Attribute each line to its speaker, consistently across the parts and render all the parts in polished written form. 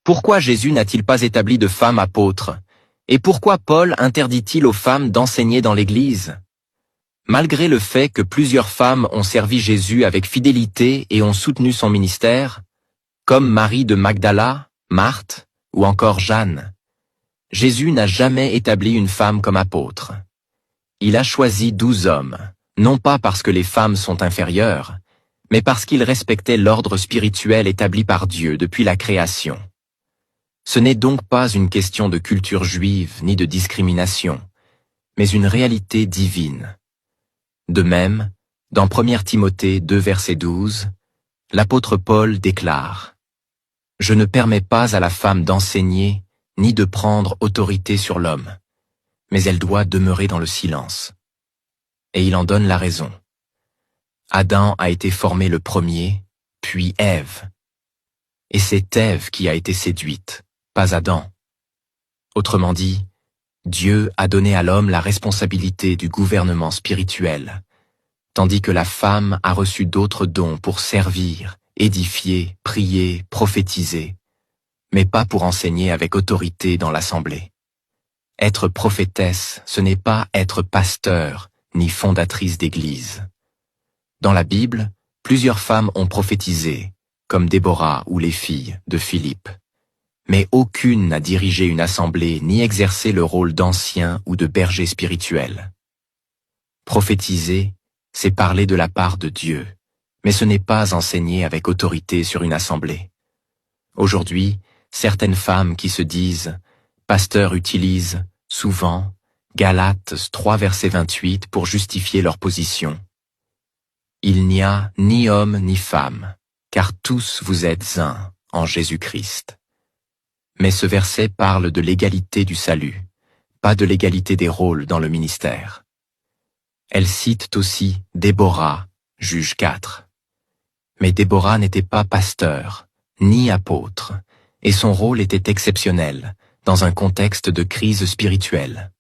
Speaker 1: Pourquoi Jésus n'a-t-il pas établi de femmes apôtres? Et pourquoi Paul interdit-il aux femmes d'enseigner dans l'Église? Malgré le fait que plusieurs femmes ont servi Jésus avec fidélité et ont soutenu son ministère, comme Marie de Magdala, Marthe ou encore Jeanne, Jésus n'a jamais établi une femme comme apôtre. Il a choisi 12 hommes, non pas parce que les femmes sont inférieures, mais parce qu'ils respectaient l'ordre spirituel établi par Dieu depuis la création. Ce n'est donc pas une question de culture juive ni de discrimination, mais une réalité divine. De même, dans 1 Timothée 2 verset 12, l'apôtre Paul déclare « Je ne permets pas à la femme d'enseigner ni de prendre autorité sur l'homme, mais elle doit demeurer dans le silence. » Et il en donne la raison. Adam a été formé le premier, puis Ève. Et c'est Ève qui a été séduite, pas Adam. Autrement dit, Dieu a donné à l'homme la responsabilité du gouvernement spirituel, tandis que la femme a reçu d'autres dons pour servir, édifier, prier, prophétiser, mais pas pour enseigner avec autorité dans l'assemblée. Être prophétesse, ce n'est pas être pasteur ni fondatrice d'église. Dans la Bible, plusieurs femmes ont prophétisé, comme Déborah ou les filles de Philippe. Mais aucune n'a dirigé une assemblée ni exercé le rôle d'ancien ou de berger spirituel. Prophétiser, c'est parler de la part de Dieu, mais ce n'est pas enseigner avec autorité sur une assemblée. Aujourd'hui, certaines femmes qui se disent « pasteurs » utilisent, souvent, Galates 3 verset 28 pour justifier leur position. Il n'y a ni homme ni femme, car tous vous êtes un en Jésus-Christ. Mais ce verset parle de l'égalité du salut, pas de l'égalité des rôles dans le ministère. Elle cite aussi Déborah, Juge 4. Mais Déborah n'était pas pasteur, ni apôtre, et son rôle était exceptionnel, dans un contexte de crise spirituelle.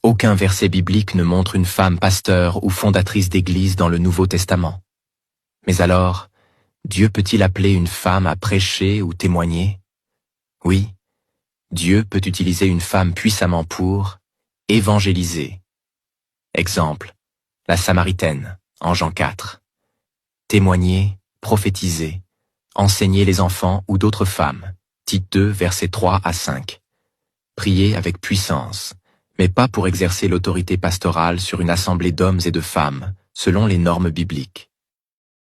Speaker 1: Aucun verset biblique ne montre une femme pasteur ou fondatrice d'église dans le Nouveau Testament. Mais alors, Dieu peut-il appeler une femme à prêcher ou témoigner? Oui, Dieu peut utiliser une femme puissamment pour évangéliser. Exemple, la Samaritaine, en Jean 4. Témoigner, prophétiser, enseigner les enfants ou d'autres femmes, Tite 2, versets 3 à 5. Prier avec puissance, mais pas pour exercer l'autorité pastorale sur une assemblée d'hommes et de femmes, selon les normes bibliques.